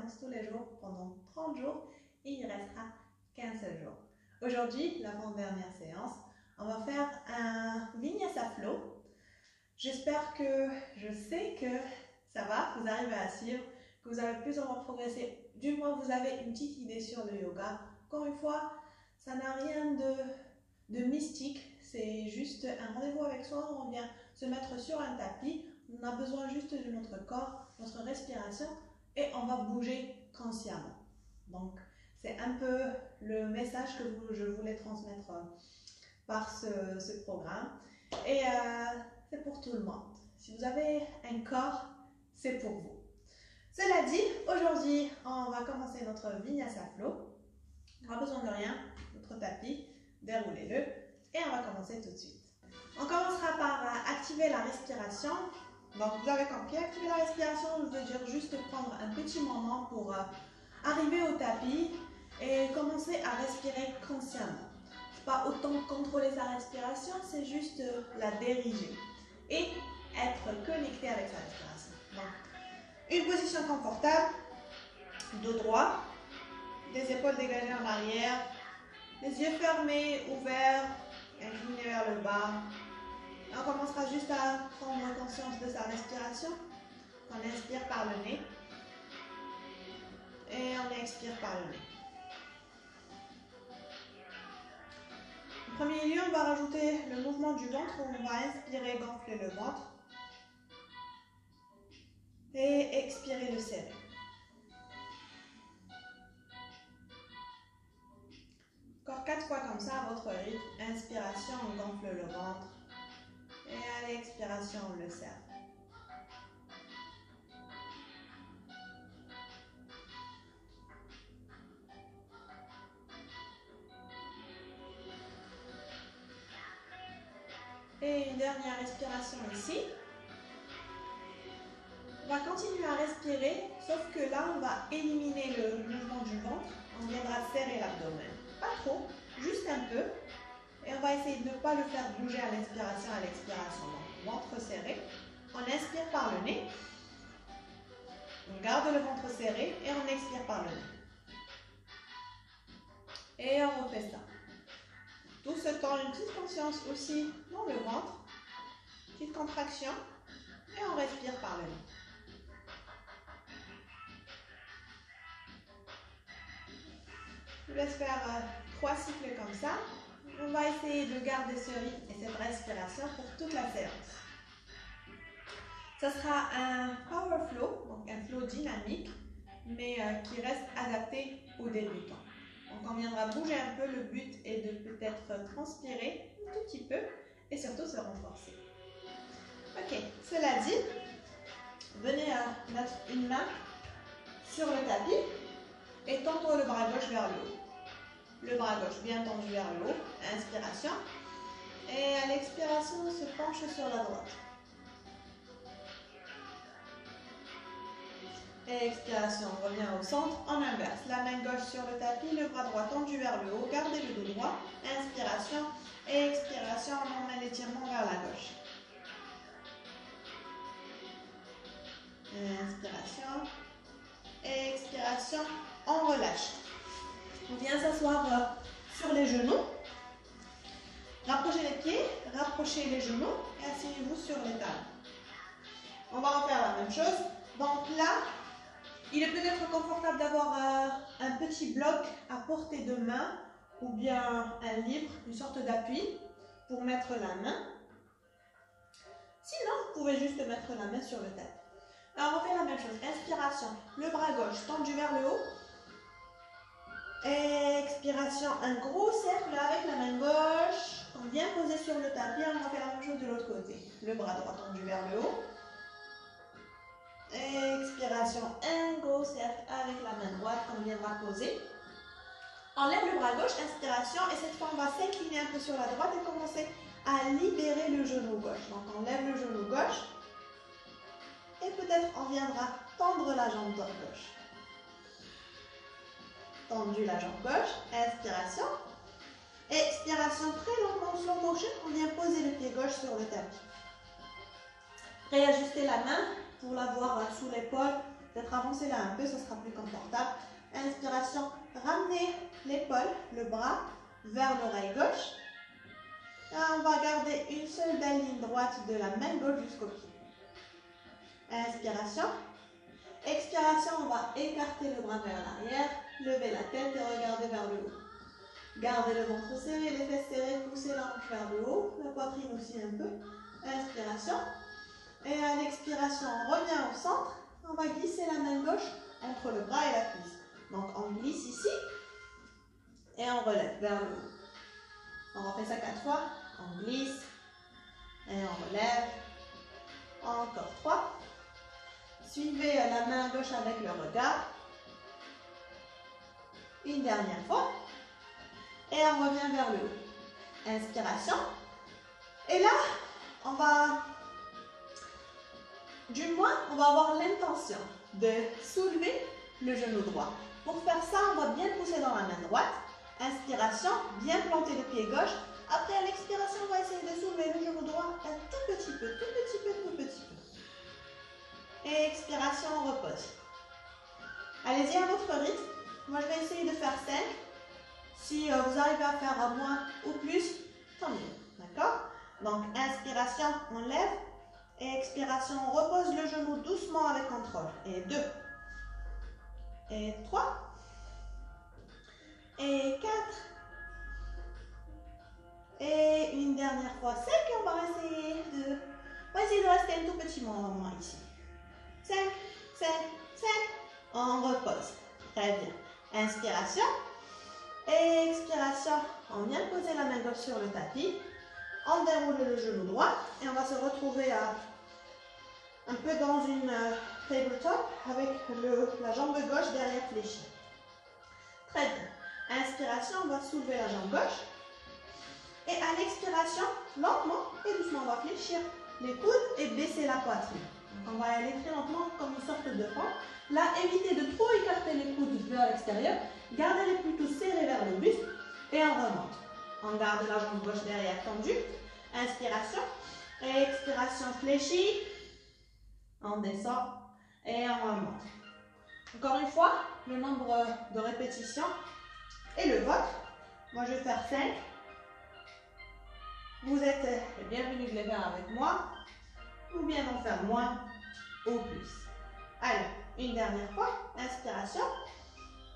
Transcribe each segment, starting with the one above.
séance tous les jours pendant 30 jours et il restera qu'un seul jour. Aujourd'hui, l'avant-dernière séance, on va faire un Vinyasa Flow. J'espère que, je sais que ça va, vous arrivez à suivre, que vous avez plus ou moins progressé. Du moins, vous avez une petite idée sur le yoga. Encore une fois, ça n'a rien de mystique. C'est juste un rendez-vous avec soi. On vient se mettre sur un tapis. On a besoin juste de notre corps, notre respiration et on va bouger consciemment. Donc, c'est un peu le message que je voulais transmettre par ce programme. Et c'est pour tout le monde. Si vous avez un corps, c'est pour vous. Cela dit, aujourd'hui, on va commencer notre Vinyasa Flow. On n'a besoin de rien, notre tapis, déroulez-le et on va commencer tout de suite. On commencera par activer la respiration. Donc vous avez compris, activer la respiration, je veux dire juste prendre un petit moment pour arriver au tapis et commencer à respirer consciemment. Pas autant contrôler sa respiration, c'est juste la diriger et être connecté avec sa respiration. Donc, une position confortable, dos droit, des épaules dégagées en arrière, les yeux fermés, ouverts, inclinés vers le bas. On commencera juste à prendre conscience de sa respiration. On inspire par le nez et on expire par le nez. En premier lieu, on va rajouter le mouvement du ventre où on va inspirer, gonfler le ventre et expirer, le serrer. Encore 4 fois comme ça à votre rythme. Inspiration, on gonfle le ventre et à l'expiration, on le serre. Et une dernière respiration ici. On va continuer à respirer, sauf que là, on va éliminer le mouvement du ventre. On viendra serrer l'abdomen. Pas trop, juste un peu. Et on va essayer de ne pas le faire bouger à l'inspiration, à l'expiration. Donc, ventre serré. On inspire par le nez. On garde le ventre serré et on expire par le nez. Et on refait ça. Tout ce temps, une petite conscience aussi dans le ventre. Petite contraction. Et on respire par le nez. Je vous laisse faire 3 cycles comme ça. On va essayer de garder ce rythme et cette respiration pour toute la séance. Ça sera un power flow, donc un flow dynamique, mais qui reste adapté aux débutants. Donc on viendra bouger un peu, le but est de peut-être transpirer un tout petit peu et surtout se renforcer. Ok, cela dit, venez mettre une main sur le tapis et tendre le bras gauche vers le haut. Le bras gauche bien tendu vers le haut, inspiration. Et à l'expiration, on se penche sur la droite. Et expiration, on revient au centre, en inverse. La main gauche sur le tapis, le bras droit tendu vers le haut, gardez le dos droit. Inspiration et expiration, on emmène l'étirement vers la gauche. Inspiration et expiration, on relâche. On vient s'asseoir sur les genoux. Rapprochez les pieds, rapprochez les genoux et asseyez-vous sur les tables. On va refaire la même chose. Donc là, il est peut-être confortable d'avoir un petit bloc à portée de main ou bien un livre, une sorte d'appui pour mettre la main. Sinon, vous pouvez juste mettre la main sur le tapis. Alors on fait la même chose. Inspiration, le bras gauche tendu vers le haut. Expiration, un gros cercle avec la main gauche. On vient poser sur le tapis. On va faire la même chose de l'autre côté. Le bras droit tendu vers le haut. Expiration, un gros cercle avec la main droite qu'on viendra poser. On lève le bras gauche, inspiration, et cette fois on va s'incliner un peu sur la droite et commencer à libérer le genou gauche. Donc on lève le genou gauche et peut-être on viendra tendre la jambe gauche. Tendu la jambe gauche, inspiration. Expiration, très lentement, slow motion, on vient poser le pied gauche sur le tapis. Réajustez la main pour l'avoir sous l'épaule, Peut-être avancez-la un peu, ça sera plus confortable. Inspiration, ramenez l'épaule, le bras vers l'oreille gauche. Là, on va garder une seule belle ligne droite de la main gauche jusqu'au pied. Inspiration. Expiration, on va écarter le bras vers l'arrière, lever la tête et regarder vers le haut. Gardez le ventre serré, les fesses serrées, poussez la hanche vers le haut, la poitrine aussi un peu. Inspiration. Et à l'expiration, on revient au centre. On va glisser la main gauche entre le bras et la cuisse. Donc on glisse ici et on relève vers le haut. On refait ça 4 fois. On glisse et on relève. Encore 3. Suivez la main gauche avec le regard. Une dernière fois. Et on revient vers le haut. Inspiration. Et là, on va avoir l'intention de soulever le genou droit. Pour faire ça, on va bien pousser dans la main droite. Inspiration, bien planter le pied gauche. Après, à l'expiration, on va essayer de soulever le genou droit un tout petit peu, tout petit peu, tout petit peu. Et expiration, on repose. Allez-y à votre rythme. Moi, je vais essayer de faire 5. Si vous arrivez à faire moins ou plus, tant mieux. D'accord? Donc, inspiration, on lève. Et expiration, on repose le genou doucement avec contrôle. Et 2. Et 3. Et 4. Et une dernière fois 5. Et on va essayer de rester un tout petit moment ici. 5, 5, 5. On repose. Très bien. Inspiration. Et expiration. On vient poser la main gauche sur le tapis. On déroule le genou droit. Et on va se retrouver un peu dans une tabletop avec la jambe gauche derrière fléchie. Très bien. Inspiration, on va soulever la jambe gauche. Et à l'expiration, lentement et doucement, on va fléchir les coudes et baisser la poitrine. Donc on va aller très lentement comme une sorte de pente. Là, évitez de trop écarter les coudes vers l'extérieur. Gardez-les plutôt serrés vers le buste. Et on remonte. On garde la jambe gauche derrière tendue. Inspiration. Et expiration fléchie. On descend et on remonte. Encore une fois, le nombre de répétitions est le vôtre. Moi, je vais faire 5. Vous êtes les bienvenus de les faire avec moi, ou bien d'en faire moins ou plus. Allez, une dernière fois, inspiration.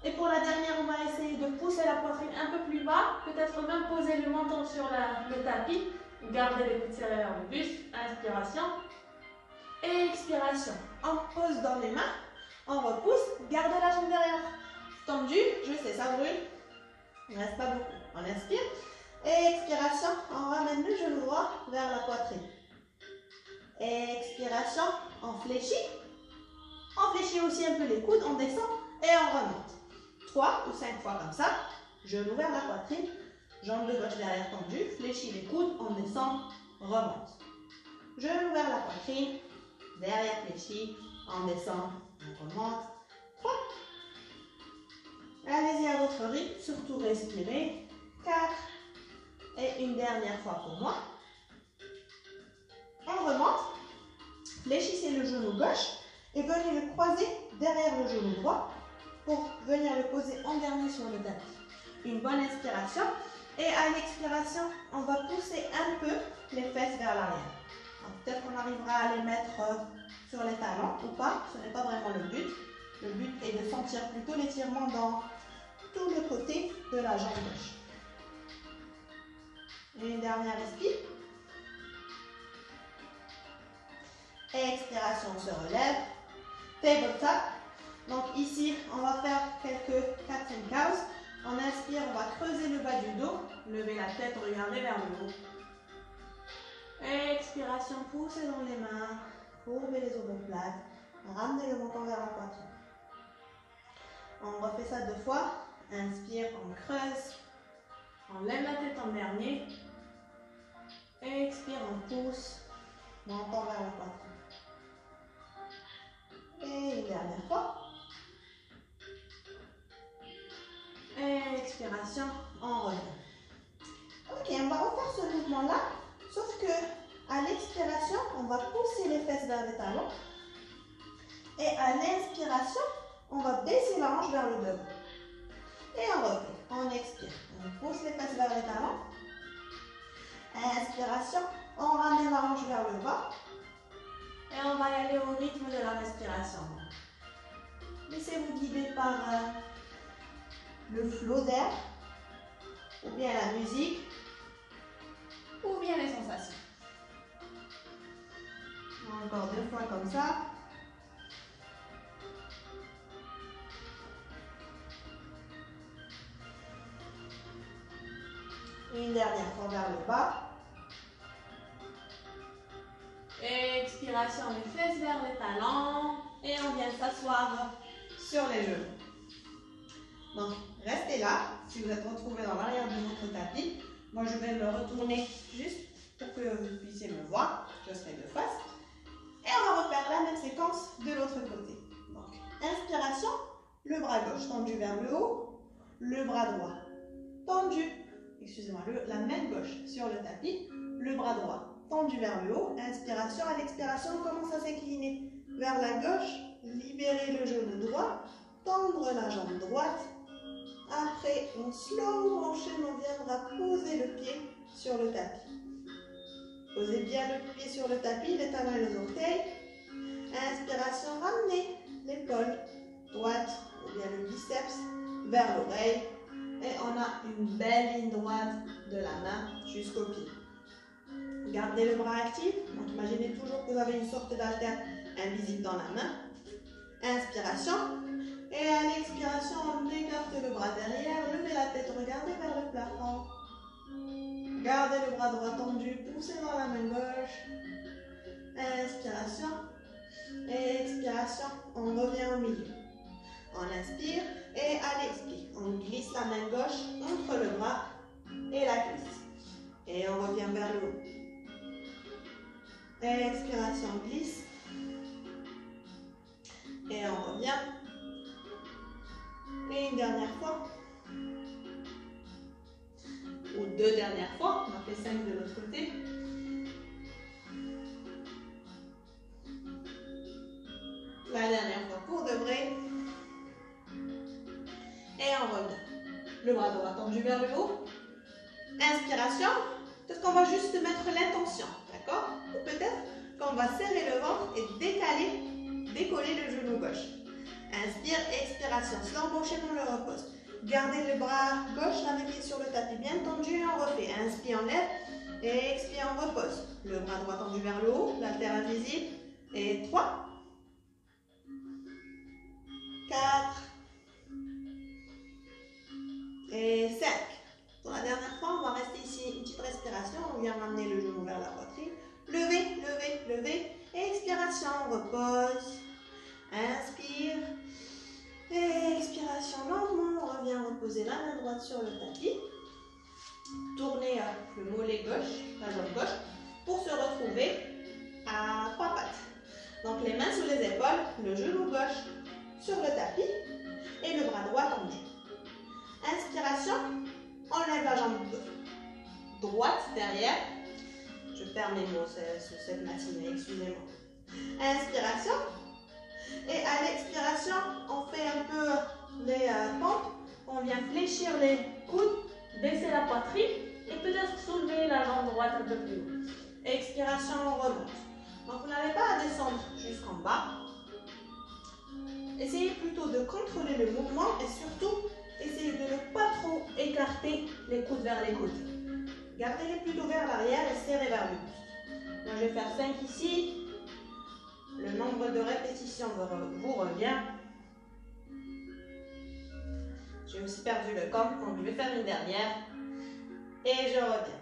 Et pour la dernière, on va essayer de pousser la poitrine un peu plus bas, peut-être même poser le menton sur le tapis. Gardez les coudes serrés vers le buste. Inspiration. Et expiration. On pose dans les mains, on repousse, gardez la jambe derrière tendue. Je sais, ça brûle. Il ne reste pas beaucoup. On inspire. Et expiration, on ramène le genou droit vers la poitrine. Et expiration, on fléchit. On fléchit aussi un peu les coudes, on descend et on remonte. 3 ou 5 fois comme ça. Genou vers la poitrine, jambe de gauche derrière tendue, fléchit les coudes, on descend, remonte. Genou vers la poitrine, derrière fléchi, on descend, on remonte. 3. Allez-y à votre rythme, surtout respirez. 4. Et une dernière fois pour moi. On remonte. Fléchissez le genou gauche et venez le croiser derrière le genou droit pour venir le poser en dernier sur le tapis. Une bonne inspiration. Et à l'expiration, on va pousser un peu les fesses vers l'arrière. Peut-être qu'on arrivera à les mettre sur les talons ou pas. Ce n'est pas vraiment le but. Le but est de sentir plutôt l'étirement dans tout le côté de la jambe gauche. Une dernière respire. Expiration, on se relève. Tabletop. Donc ici, on va faire quelques cats and cows. On inspire, on va creuser le bas du dos. Lever la tête, regarder vers le haut. Expiration, poussez dans les mains. Courbez les omoplates. Ramenez le menton vers la poitrine. On refait ça 2 fois. Inspire, on creuse. On lève la tête en dernier. Expire, on pousse. Menton vers la poitrine. Et une dernière fois. Expiration, on revient. Ok, on va refaire ce mouvement-là, sauf que à l'expiration, on va pousser les fesses vers les talons. Et à l'inspiration, on va baisser la hanche vers le devant. Et on replie. On expire. On pousse les fesses vers les talons. Inspiration. On ramène la hanche vers le bas. Et on va y aller au rythme de la respiration. Laissez-vous guider par le flot d'air, ou bien la musique, ou bien les sensations. Encore 2 fois comme ça. Une dernière fois vers le bas. Expiration, les fesses vers les talons. Et on vient s'asseoir sur les genoux. Donc, restez là. Si vous êtes retrouvé dans l'arrière de votre tapis, moi je vais me retourner juste pour que vous puissiez me voir. Je serai de face. Et on va refaire la même séquence de l'autre côté. Donc, inspiration, le bras gauche tendu vers le haut, le bras droit tendu, excusez-moi, la main gauche sur le tapis, le bras droit tendu vers le haut. Inspiration, à l'expiration, on commence à s'incliner vers la gauche, libérer le genou droit, tendre la jambe droite. Après, en slow motion, on viendra poser le pied sur le tapis. Posez bien le pied sur le tapis, les talons et les orteils. Inspiration, ramenez l'épaule droite ou bien le biceps vers l'oreille. Et on a une belle ligne droite de la main jusqu'au pied. Gardez le bras actif. Donc imaginez toujours que vous avez une sorte d'haltère invisible dans la main. Inspiration. Et à l'expiration, on écarte le bras derrière. Levez la tête, regardez vers le plafond. Gardez le bras droit tendu, poussez dans la main gauche. Inspiration. Et expiration, on revient au milieu. On inspire et à l'expire, on glisse la main gauche entre le bras et la cuisse. Et on revient vers le haut. Expiration, glisse. Et on revient. Et une dernière fois. Ou 2 dernières fois. On en fait 5 de l'autre côté. La dernière fois pour de vrai. Et on revient. Le bras droit tendu vers le haut. Inspiration. Peut-être qu'on va juste mettre l'intention. D'accord? Ou peut-être qu'on va serrer le ventre et décoller le genou gauche. Inspire, expiration. Slow motion, on le repose. Gardez le bras gauche, la main qui est sur le tapis bien tendu et on refait. Inspire, on lève. Et expire, on repose. Le bras droit tendu vers le haut, l'haltère invisible. Et 3. 4. Et 5. Pour la dernière fois, on va rester ici une petite respiration. On vient ramener le genou vers la poitrine. Levez, levez, levez. Expiration, on repose. Inspire. Et expiration, lentement, on revient reposer la main droite sur le tapis. Tournez le mollet gauche, la jambe gauche, pour se retrouver à 3 pattes. Donc les mains sous les épaules, le genou gauche sur le tapis et le bras droit tendu. Inspiration, on lève la jambe droite derrière. Je perds mes mots cette matinée, excusez-moi. Inspiration. Et à l'expiration, on fait un peu les pompes. On vient fléchir les coudes, baisser la poitrine et peut-être soulever la jambe droite un peu plus haut. Expiration, on remonte. Donc vous n'avez pas à descendre jusqu'en bas. Essayez plutôt de contrôler le mouvement et surtout, essayez de ne pas trop écarter les coudes vers les côtés. Gardez-les plutôt vers l'arrière et serrez vers le buste. Moi, je vais faire 5 ici. Le nombre de répétitions vous revient. J'ai aussi perdu le compte, donc je vais faire une dernière. Et je reviens.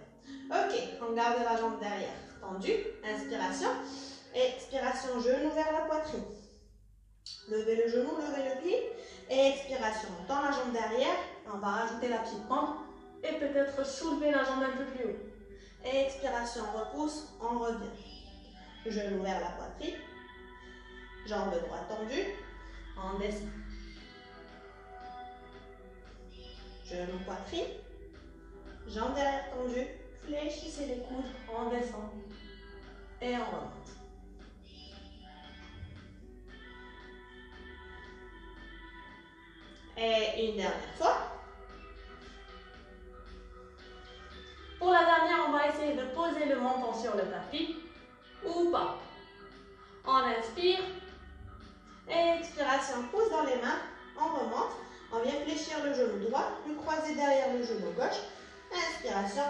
Ok, on garde la jambe derrière tendue. Inspiration. Expiration, genou vers la poitrine. Levez le genou, levez le pied. Et expiration, on tend la jambe derrière. On va rajouter la petite pompe. Et peut-être soulever la jambe un peu plus haut. Et expiration, on repousse, on revient. Genou vers la poitrine. Jambe droite tendue. On descend. Genou poitrine. Jambe derrière tendue. Fléchissez les coudes. On descend. Et on remonte. Et une dernière fois. Pour la dernière, on va essayer de poser le menton sur le tapis ou pas. On inspire. Expiration, pouce dans les mains. On remonte. On vient fléchir le genou droit, le croiser derrière le genou gauche. Inspiration.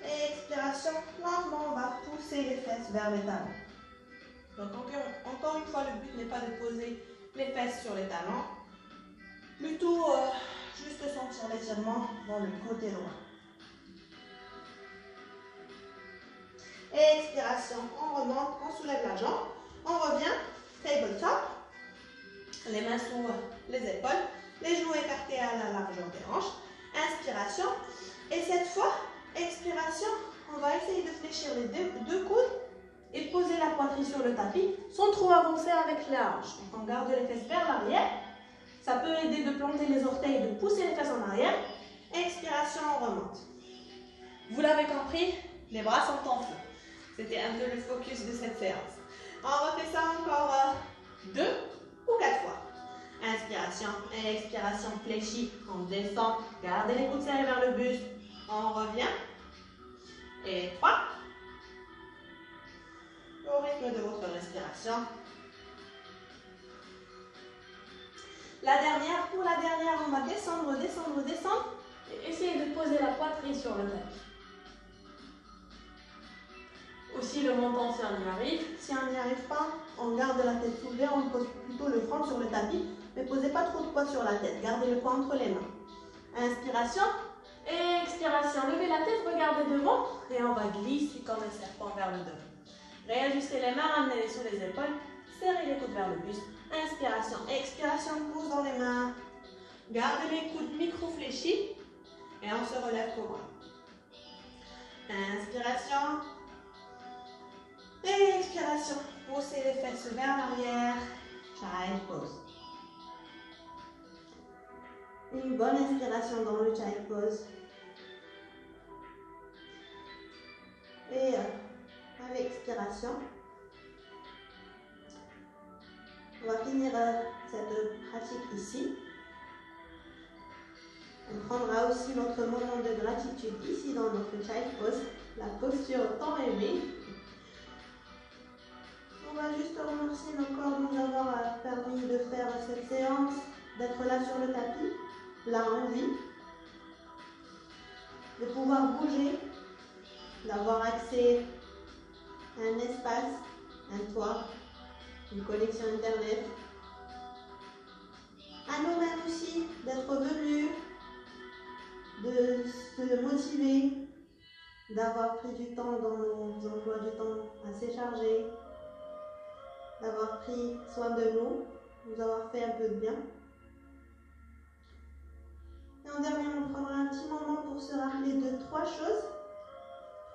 Expiration. Lentement, on va pousser les fesses vers les talons. Donc encore une fois, le but n'est pas de poser les fesses sur les talons. Plutôt juste sentir l'étirement dans le côté droit. Expiration, on remonte, on soulève la jambe. On revient, tabletop. Les mains sous les épaules, les genoux écartés à la largeur des hanches. Inspiration. Et cette fois, expiration, on va essayer de fléchir les deux coudes et poser la poitrine sur le tapis sans trop avancer avec les hanches. Donc on garde les fesses vers l'arrière. Ça peut aider de planter les orteils et de pousser les fesses en arrière. Expiration, on remonte. Vous l'avez compris, les bras sont en feu. C'était un peu le focus de cette séance. On refait ça encore 2 ou 4 fois. Inspiration, expiration, fléchie. On descend, gardez les coudes serrés vers le buste. On revient. Et 3. Au rythme de votre respiration. Pour la dernière, on va descendre, descendre, descendre. Et essayez de poser la poitrine sur le tapis. Aussi le menton si on y arrive. Si on n'y arrive pas, on garde la tête soulevée, on pose plutôt le front sur le tapis. Mais posez pas trop de poids sur la tête, gardez le poids entre les mains. Inspiration. Expiration, levez la tête, regardez devant. Et on va glisser comme un serpent vers le devant. Réajustez les mains, ramenez-les sous les épaules. Serrez les coudes vers le buste. Inspiration, expiration, pouce dans les mains. Gardez les coudes micro-fléchis. Et on se relève couronne. Inspiration. Et expiration. Poussez les fesses vers l'arrière. Child pose. Une bonne inspiration dans le child pose. Et à l'expiration, on va finir cette pratique ici. On prendra aussi notre moment de gratitude ici dans notre child pose, la posture tant aimée. On va juste remercier nos corps de nous avoir permis de faire cette séance, d'être là sur le tapis, là en vie, de pouvoir bouger, d'avoir accès à un espace, un toit, une connexion internet, à nous-mêmes aussi, d'être venus, de se motiver, d'avoir pris du temps dans nos emplois du temps assez chargés, d'avoir pris soin de nous avoir fait un peu de bien. Et en dernier, on prendra un petit moment pour se rappeler de 3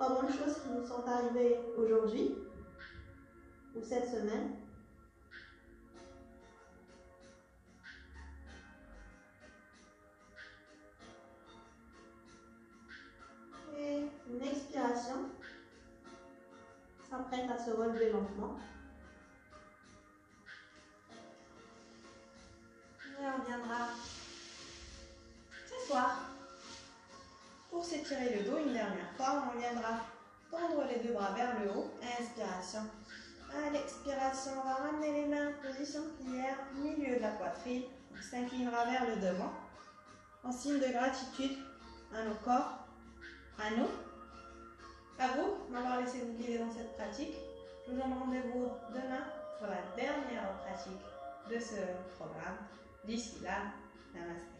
bonnes choses qui nous sont arrivées aujourd'hui ou cette semaine. Et une expiration. S'apprête à se relever lentement. Et on viendra s'asseoir. Pour s'étirer le dos une dernière fois, on viendra tendre les 2 bras vers le haut. Inspiration. À l'expiration, on va ramener les mains en position plière, milieu de la poitrine. On s'inclinera vers le devant. En signe de gratitude à nos corps, à nous, à vous, m'avoir laissé vous guider dans cette pratique. Je vous donne rendez-vous demain pour la dernière pratique de ce programme. D'ici là, namasté.